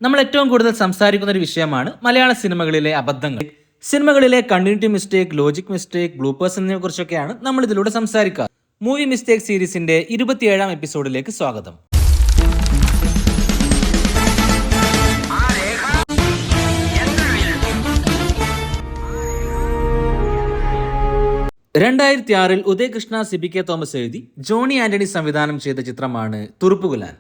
നമ്മൾ ഏറ്റവും കൂടുതൽ സംസാരിക്കുന്ന ഒരു വിഷയമാണ് മലയാള സിനിമകളിലെ അബദ്ധങ്ങൾ. സിനിമകളിലെ continuity mistake, logic mistake, bloopers എന്നിവയെ കുറിച്ചൊക്കെയാണ് നമ്മൾ ഇതിലൂടെ സംസാരിക്കുക. മൂവി മിസ്റ്റേക്ക് സീരീസിന്റെ 27ാം എപ്പിസോഡിലേക്ക് സ്വാഗതം. ിൽ ഉദയകൃഷ്ണ CBK തോമസ് എഴുതി ജോണി ആന്റണി സംവിധാനം ചെയ്ത ചിത്രമാണ് തുറുപ്പുകുലാൻ.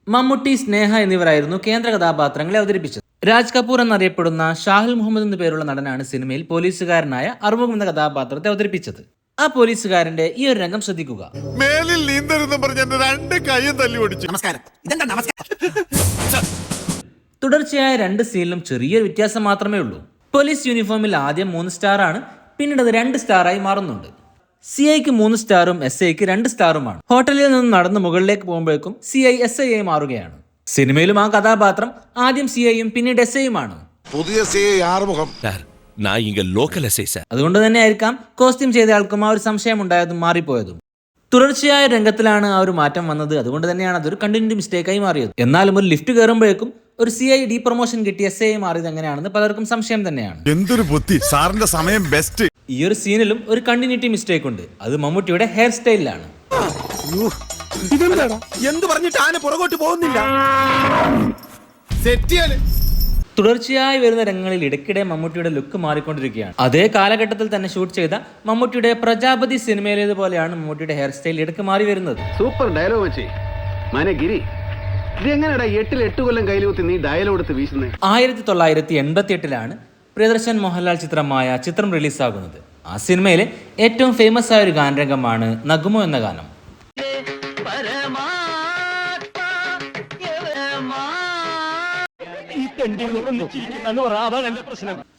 മമ്മൂട്ടി, സ്നേഹ എന്നിവരായിരുന്നു കേന്ദ്ര കഥാപാത്രങ്ങളെ അവതരിപ്പിച്ചത്. രാജ് കപൂർ എന്നറിയപ്പെടുന്ന ഷാഹുൽ മുഹമ്മദ് എന്നു പേരുള്ള നടനാണ് സിനിമയിൽ പോലീസുകാരനായ അറുമുഖം എന്ന കഥാപാത്രത്തെ അവതരിപ്പിച്ചത്. ആ പോലീസുകാരന്റെ ഈ ഒരു രംഗം ശ്രദ്ധിക്കുക. മേലിൽ നീന്തരുന്ന് പറഞ്ഞ രണ്ട് കൈയും തല്ലി ഓടിച്ചു. തുടർച്ചയായ 2 സീനിലും ചെറിയൊരു വ്യത്യാസം മാത്രമേ ഉള്ളൂ. പോലീസ് യൂണിഫോമിൽ ആദ്യം 3 സ്റ്റാറാണ്, പിന്നീട് അത് 2 സ്റ്റാറായി മാറുന്നുണ്ട്. CIക്ക് 3 സ്റ്റാറും SIക്ക് 2 സ്റ്റാറുമാണ്. ഹോട്ടലിൽ നിന്ന് നടന്ന് മുകളിലേക്ക് പോകുമ്പോഴേക്കും CI SI ആയി മാറുകയാണ്. സിനിമയിലും ആ കഥാപാത്രം ആദ്യം CIയും പിന്നീട് SIയുമാണ്. പുതിയ CI ആറുമുഖം. അതുകൊണ്ട് തന്നെ ആയിരിക്കാം കോസ്റ്റ്യൂം ചെയ്ത ആൾക്കും ആ ഒരു സംശയം ഉണ്ടായതും മാറിപ്പോയതും. തുടർച്ചയായ രംഗത്തിലാണ് ആ ഒരു മാറ്റം വന്നത്. അതുകൊണ്ട് തന്നെയാണ് അതൊരു കണ്ടിന്യൂറ്റി മിസ്റ്റേക്കായി മാറിയത്. എന്നാലും ഒരു ലിഫ്റ്റ് കയറുമ്പോഴേക്കും ഒരു CI ഡി പ്രൊമോഷൻ കിട്ടി SI മാറിയത് എങ്ങനെയാണെന്ന് പലർക്കും സംശയം തന്നെയാണ്. എന്തൊരു ബുദ്ധി, സാറിന്റെ സമയം ബെസ്റ്റ്. ഈ ഒരു സീനിലും ഒരു കണ്ടിന്യൂറ്റി മിസ്റ്റേക്ക് ഉണ്ട്. അത് മമ്മൂട്ടിയുടെ ഹെയർ സ്റ്റൈലിലാണ്. എന്ത് പറഞ്ഞിട്ട് ആന പുറകോട്ട് പോകുന്നില്ല. തുടർച്ചയായി വരുന്ന രംഗങ്ങളിൽ ഇടയ്ക്കിടെ മമ്മൂട്ടിയുടെ ലുക്ക് മാറിക്കൊണ്ടിരിക്കുകയാണ്. അതേ കാലഘട്ടത്തിൽ തന്നെ ഷൂട്ട് ചെയ്ത മമ്മൂട്ടിയുടെ പ്രജാപതി സിനിമയിലേതുപോലെയാണ് മമ്മൂട്ടിയുടെ ഹെയർ സ്റ്റൈൽ ഇടയ്ക്ക് മാറി വരുന്നത്. സൂപ്പർ ഡയലോഗ് വെച്ചേ മനെ ഗിരി. ഇത് എങ്ങനെയാ 8 കൊല്ലം കയ്യിലൂത്തി നീ ഡയലോഗ് എടുത്ത് വീശുന്നത്? 1988 പ്രിയദർശൻ മോഹൻലാൽ ചിത്രമായ ചിത്രം റിലീസാകുന്നത്. ആ സിനിമയിലെ ഏറ്റവും ഫേമസ് ആയ ഒരു ഗാനരംഗമാണ് നഗുമോ എന്ന ഗാനം.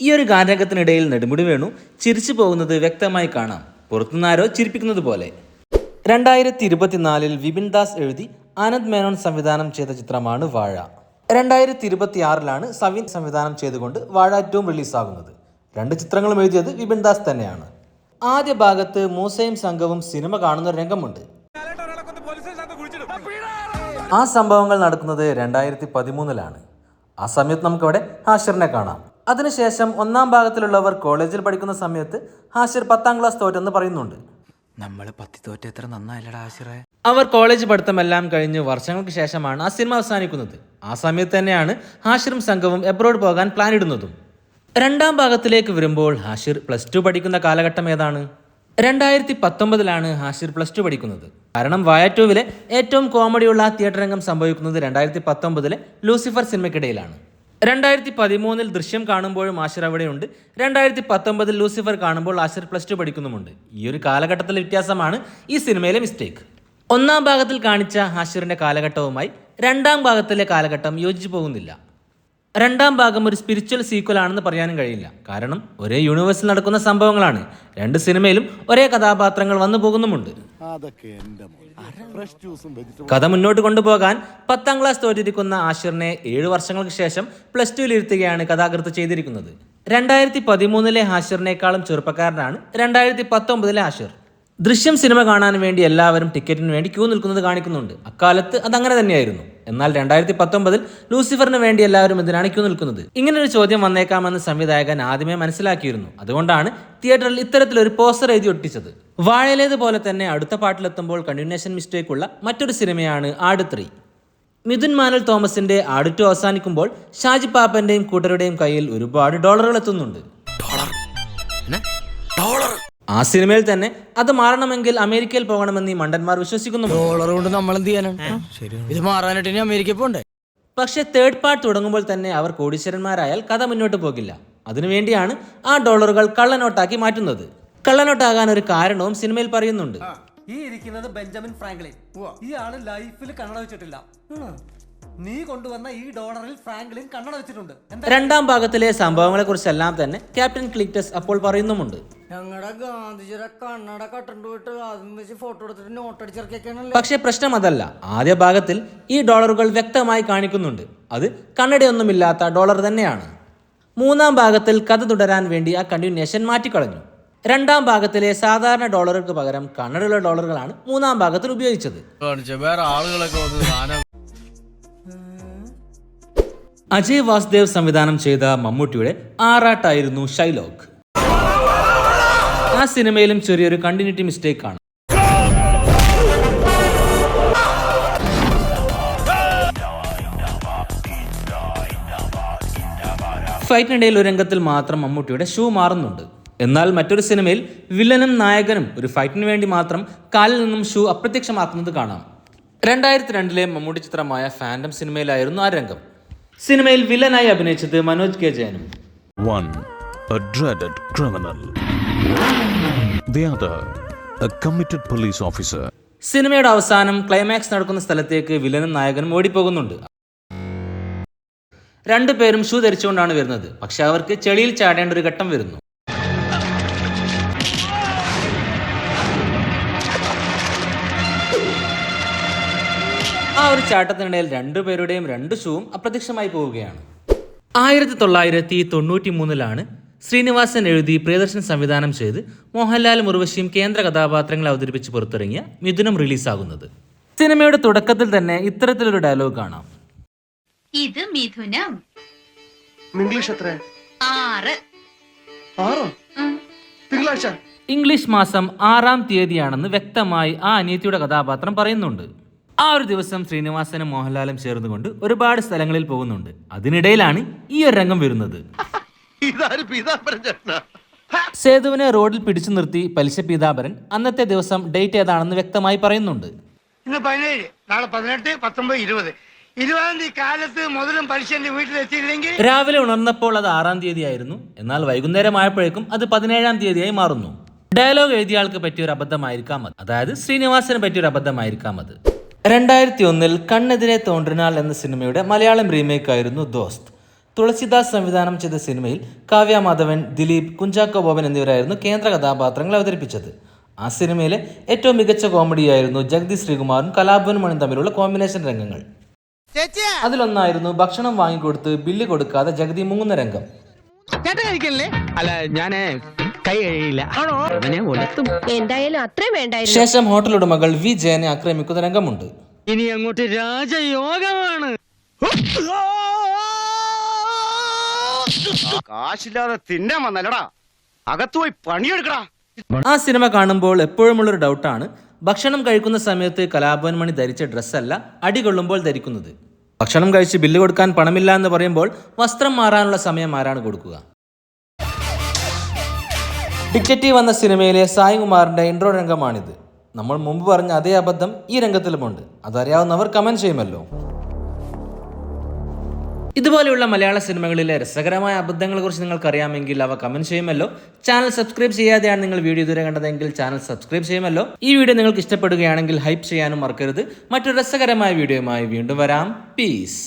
ഈ ഒരു ഗാനരംഗത്തിനിടയിൽ നെടുമുടി വേണു ചിരിച്ചു പോകുന്നത് വ്യക്തമായി കാണാം, പുറത്തുനിന്നാരോ ചിരിപ്പിക്കുന്നത് പോലെ. 2024 വിപിൻ ദാസ് എഴുതി ആനന്ദ് മേനോൻ സംവിധാനം ചെയ്ത ചിത്രമാണ് വാഴ. 2026 സവിൻ സംവിധാനം ചെയ്തുകൊണ്ട് വാഴ 2 റിലീസാകുന്നത്. 2 ചിത്രങ്ങളും എഴുതിയത് വിപിൻ ദാസ് തന്നെയാണ്. ആദ്യ ഭാഗത്ത് മൂസയും സംഘവും സിനിമ കാണുന്ന ഒരു രംഗമുണ്ട്. ആ സംഭവങ്ങൾ നടക്കുന്നത് 2013 ആ സമയത്ത് നമുക്കവിടെ ഹാഷിറിനെ കാണാം. അതിനുശേഷം 1ാം ഭാഗത്തിലുള്ളവർ കോളേജിൽ പഠിക്കുന്ന സമയത്ത് ഹാഷിർ 10ാം ക്ലാസ് തോറ്റെന്ന് പറയുന്നുണ്ട്. നമ്മള് 10 തോറ്റ എത്ര നന്നായില്ലടാ ആശിറേ. അവർ കോളേജ് പഠിത്തമെല്ലാം കഴിഞ്ഞ് വർഷങ്ങൾക്ക് ശേഷമാണ് ആ സിനിമ അവസാനിക്കുന്നത്. ആ സമയത്ത് തന്നെയാണ് ഹാഷിറും സംഘവും എബ്രോഡ് പോകാൻ പ്ലാൻ ഇടുന്നതും. 2ാം ഭാഗത്തിലേക്ക് വരുമ്പോൾ ഹാഷിർ +2 പഠിക്കുന്ന കാലഘട്ടം ഏതാണ്? 2019 ഹാഷിർ +2 പഠിക്കുന്നത്. കാരണം വാഴ 2 ഏറ്റവും കോമഡിയുള്ള തിയേറ്റർ രംഗം സംഭവിക്കുന്നത് 2019 ലൂസിഫർ സിനിമയ്ക്കിടയിലാണ്. 2013 ദൃശ്യം കാണുമ്പോഴും ആഷിർ അവിടെയുണ്ട്. 2019 ലൂസിഫർ കാണുമ്പോൾ ആഷിർ +2 പഠിക്കുന്നുമുണ്ട്. ഈ ഒരു കാലഘട്ടത്തിലെ വ്യത്യാസമാണ് ഈ സിനിമയിലെ മിസ്റ്റേക്ക്. 1ാം ഭാഗത്തിൽ കാണിച്ച ഹാഷിറിന്റെ കാലഘട്ടവുമായി 2ാം ഭാഗത്തിലെ കാലഘട്ടം യോജിച്ചു പോകുന്നില്ല. 2ാം ഭാഗം ഒരു സ്പിരിച്വൽ സീക്വൽ ആണെന്ന് പറയാനും കഴിയില്ല. കാരണം ഒരേ യൂണിവേഴ്സിൽ നടക്കുന്ന സംഭവങ്ങളാണ്. 2 സിനിമയിലും ഒരേ കഥാപാത്രങ്ങൾ വന്നു പോകുന്നുമുണ്ട്. കഥ മുന്നോട്ട് കൊണ്ടുപോകാൻ 10ാം ക്ലാസ് തോറ്റിരിക്കുന്ന ആഷിറിനെ 7 വർഷങ്ങൾക്ക് ശേഷം +2 ഇരുത്തുകയാണ് കഥാകൃത്ത് ചെയ്തിരിക്കുന്നത്. 2013 ഹാഷിറിനേക്കാളും ചെറുപ്പക്കാരനാണ് 2019 ഹാഷിർ. ദൃശ്യം സിനിമ കാണാൻ വേണ്ടി എല്ലാവരും ടിക്കറ്റിന് വേണ്ടി ക്യൂ നിൽക്കുന്നത് കാണിക്കുന്നുണ്ട്. അക്കാലത്ത് അതങ്ങനെ തന്നെയായിരുന്നു. എന്നാൽ 2019 ലൂസിഫറിന് വേണ്ടി എല്ലാവരും എന്തിനാണ് ക്യൂ നിൽക്കുന്നത്? ഇങ്ങനൊരു ചോദ്യം വന്നേക്കാമെന്ന് സംവിധായകൻ ആദ്യമേ മനസ്സിലാക്കിയിരുന്നു. അതുകൊണ്ടാണ് തിയേറ്ററിൽ ഇത്തരത്തിലൊരു പോസ്റ്റർ എഴുതി ഒട്ടിച്ചത്. വാഴയിലേതുപോലെ തന്നെ അടുത്ത പാട്ടിലെത്തുമ്പോൾ കണ്ടിന്യൂഷൻ മിസ്റ്റേക്ക് ഉള്ള മറ്റൊരു സിനിമയാണ് ആട് 3. മിഥുൻ മാനുവൽ തോമസിന്റെ ആട് 2 അവസാനിക്കുമ്പോൾ ഷാജി പാപ്പന്റെയും കൂട്ടരുടെയും കയ്യിൽ ഒരുപാട് ഡോളറുകൾ എത്തുന്നുണ്ട്. ആ സിനിമയിൽ തന്നെ അത് മാറണമെങ്കിൽ അമേരിക്കയിൽ പോകണമെന്ന് ഈ മണ്ടന്മാർ വിശ്വസിക്കുന്നു. ഡോളർ കൊണ്ട് നമ്മൾ എന്ത് ചെയ്യാനാണ്? ഇത് മാറാനായിട്ട് ഇനി അമേരിക്കയിൽ പോണ്ടേ? പക്ഷെ 3rd പാർട്ട് തുടങ്ങുമ്പോൾ തന്നെ അവർ കോടീശ്വരന്മാരായാൽ കഥ മുന്നോട്ട് പോകില്ല. അതിനുവേണ്ടിയാണ് ആ ഡോളറുകൾ കള്ളനോട്ടാക്കി മാറ്റുന്നത്. കള്ളനോട്ടാകാൻ ഒരു കാരണവും സിനിമയിൽ പറയുന്നുണ്ട്. ഈ ഇരിക്കുന്നത് ബെഞ്ചമിൻ ഫ്രാങ്ക്ലിൻ. ഈ ആള് ലൈഫിൽ കണ്ണട വെച്ചിട്ടില്ല. നീ കൊണ്ടുവന്ന ഈ ഡോളറിൽ ഫ്രാങ്ക്ലിൻ കണ്ണട വെച്ചിട്ടുണ്ട്. 2ാം ഭാഗത്തിലെ സംഭവങ്ങളെ കുറിച്ചെല്ലാം തന്നെ ക്യാപ്റ്റൻ ക്ലിറ്റസ് അപ്പോൾ പറയുന്നുമുണ്ട്. ഞങ്ങളുടെ ഗാന്ധിജിയുടെ കണ്ണട കണ്ടുപോയിട്ട് അതും വെച്ച് ഫോട്ടോ എടുത്തിട്ട് നോട്ട് അടിച്ചിറക്കിയൊക്കെയാണല്ലോ. പക്ഷെ പ്രശ്നം അതല്ല. ആദ്യ ഭാഗത്തിൽ ഈ ഡോളറുകൾ വ്യക്തമായി കാണിക്കുന്നുണ്ട്. അത് കണ്ണടയൊന്നുമില്ലാത്ത ഡോളർ തന്നെയാണ്. 3ാം ഭാഗത്തിൽ കഥ തുടരാൻ വേണ്ടി ആ കണ്ടിന്യൂഷൻ മാറ്റിക്കളഞ്ഞു. 2ാം ഭാഗത്തിലെ സാധാരണ ഡോളറുകൾക്ക് പകരം കണ്ണടയുള്ള ഡോളറുകളാണ് 3ാം ഭാഗത്തിൽ ഉപയോഗിച്ചത്. അജയ് വാസുദേവ് സംവിധാനം ചെയ്ത മമ്മൂട്ടിയുടെ ആറാട്ടായിരുന്നു ഷൈലോക്ക്. ആ സിനിമയിലും ചെറിയൊരു കണ്ടിന്യൂറ്റി മിസ്റ്റേക്ക് ആണ്. ഫൈറ്റിനിടയിൽ ഒരു രംഗത്തിൽ മാത്രം മമ്മൂട്ടിയുടെ ഷൂ മാറുന്നുണ്ട്. എന്നാൽ മറ്റൊരു സിനിമയിൽ വില്ലനും നായകനും ഒരു ഫൈറ്റിന് വേണ്ടി മാത്രം കാലിൽ നിന്നും ഷൂ അപ്രത്യക്ഷമാക്കുന്നത് കാണാം. 2002 മമ്മൂട്ടി ചിത്രമായ ഫാൻഡം സിനിമയിലായിരുന്നു ആ രംഗം. സിനിമയിൽ വില്ലനായി അഭിനയിച്ചത് മനോജ് കെ ജയനും. One, a dreaded criminal. The other, a committed police officer. സിനിമയുടെ അവസാനം ക്ലൈമാക്സ് നടക്കുന്ന സ്ഥലത്തേക്ക് വില്ലനും നായകനും ഓടിപ്പോകുന്നുണ്ട്. രണ്ടുപേരും ഷൂ ധരിച്ചുകൊണ്ടാണ് വരുന്നത്. പക്ഷെ അവർക്ക് ചെളിയിൽ ചാടേണ്ട ഒരു ഘട്ടം വരുന്നു. ആ ഒരു ചാട്ടത്തിനിടയിൽ രണ്ടുപേരുടെയും രണ്ട് ഷൂവും അപ്രത്യക്ഷമായി പോവുകയാണ്. 1993 ശ്രീനിവാസൻ എഴുതി പ്രിയദർശൻ സംവിധാനം ചെയ്ത് മോഹൻലാൽ ഉർവശിയും കേന്ദ്ര കഥാപാത്രങ്ങളെ അവതരിപ്പിച്ച് പുറത്തിറങ്ങിയ മിഥുനം റിലീസാകുന്നത്. സിനിമയുടെ തുടക്കത്തിൽ തന്നെ ഇത്തരത്തിലൊരു ഡയലോഗ് കാണാം. ഇത് മിഥുനം. ഇംഗ്ലീഷ് എത്ര? 6. 6? തിങ്കളാഴ്ച. ഇംഗ്ലീഷ് മാസം 6-ാം തീയതിയാണെന്ന് വ്യക്തമായി ആ അനിയത്തിയുടെ കഥാപാത്രം പറയുന്നുണ്ട്. ആ ഒരു ദിവസം ശ്രീനിവാസനും മോഹൻലാലും ചേർന്നുകൊണ്ട് ഒരുപാട് സ്ഥലങ്ങളിൽ പോകുന്നുണ്ട്. അതിനിടയിലാണ് ഈ ഒരു രംഗം വരുന്നത്. സേതുവിനെ റോഡിൽ പിടിച്ചു നിർത്തി പലിശ പീതാംബരൻ അന്നത്തെ ദിവസം ഡേറ്റ് ഏതാണെന്ന് വ്യക്തമായി പറയുന്നുണ്ട്. ഇന്ന് 17, നാളെ 18, 19, 20. 20-ാം തീയതി കാലത്ത് മുതലും പലിശ എന്റെ വീട്ടിലെത്തിയില്ലെങ്കിൽ രാവിലെ ഉണർന്നപ്പോൾ അത് 6-ാം തീയതി ആയിരുന്നു. എന്നാൽ വൈകുന്നേരം ആയപ്പോഴേക്കും അത് 17-ാം തീയതിയായി മാറുന്നു. ഡയലോഗ് എഴുതിയ ആൾക്ക് പറ്റിയൊരു അബദ്ധമായിരിക്കാം അത്. അതായത് ശ്രീനിവാസന് പറ്റിയൊരു അബദ്ധമായിരിക്കാം അത്. 2001 കണ്ണെതിരെ തോன்றிനാൽ എന്ന സിനിമയുടെ മലയാളം റീമേക്ക് ആയിരുന്നു ദോസ്ത്. തുളസിദാസ് സംവിധാനം ചെയ്ത സിനിമയിൽ കാവ്യ മാധവൻ, ദിലീപ്, കുഞ്ചാക്കോ ബോബൻ എന്നിവരായിരുന്നു കേന്ദ്ര കഥാപാത്രങ്ങളെ അവതരിപ്പിച്ചത്. ആ സിനിമയിലെ ഏറ്റവും മികച്ച കോമഡിയായിരുന്നു ജഗതി ശ്രീകുമാറും കലാഭവൻ മണിയും തമ്മിലുള്ള കോമ്പിനേഷൻ രംഗങ്ങൾ. അതിലൊന്നായിരുന്നു ഭക്ഷണം വാങ്ങിക്കൊടുത്ത് ബില്ല് കൊടുക്കാതെ ജഗതി മുങ്ങുന്ന രംഗം. എന്തായാലും അത്രയും വേണ്ടായിരുന്നു. ശേഷം ഹോട്ടൽ ഉടമകൾ വി ജയനെ ആക്രമിക്കുന്ന രംഗമുണ്ട്. ഇനി അങ്ങോട്ട് രാജയോഗമാണ്. കാശില്ലാതെ തിന്നാൻ വന്നല്ലടാ, അകത്തുപോയി പണിയെടുക്കടാ. ആ സിനിമ കാണുമ്പോൾ എപ്പോഴുമുള്ളൊരു ഡൗട്ടാണ്, ഭക്ഷണം കഴിക്കുന്ന സമയത്ത് കലാഭവൻ മണി ധരിച്ച ഡ്രസ്സല്ല അടി കൊള്ളുമ്പോൾ ധരിക്കുന്നത്. ഭക്ഷണം കഴിച്ച് ബില്ല് കൊടുക്കാൻ പണമില്ല എന്ന് പറയുമ്പോൾ വസ്ത്രം മാറാനുള്ള സമയം ആരാണ് കൊടുക്കുക? ഡിറ്റക്റ്റീവ് എന്ന സിനിമയിലെ സായികുമാറിന്റെ ഇൻട്രോ രംഗമാണിത്. നമ്മൾ മുമ്പ് പറഞ്ഞ അതേ അബദ്ധം ഈ രംഗത്തിലുമുണ്ട്. അതറിയാവുന്നവർ കമന്റ് ചെയ്യുമല്ലോ. ഇതുപോലെയുള്ള മലയാള സിനിമകളിലെ രസകരമായ അബദ്ധങ്ങളെ കുറിച്ച് നിങ്ങൾക്ക് അറിയാമെങ്കിൽ അവ കമന്റ് ചെയ്യുമല്ലോ. ചാനൽ സബ്സ്ക്രൈബ് ചെയ്യാതെയാണ് നിങ്ങൾ വീഡിയോ ഇതുവരെ കണ്ടതെങ്കിൽ ചാനൽ സബ്സ്ക്രൈബ് ചെയ്യുമല്ലോ. ഈ വീഡിയോ നിങ്ങൾക്ക് ഇഷ്ടപ്പെടുകയാണെങ്കിൽ ഹൈപ്പ് ചെയ്യാനും മറക്കരുത്. മറ്റൊരു രസകരമായ വീഡിയോയുമായി വീണ്ടും വരാം. പീസ്.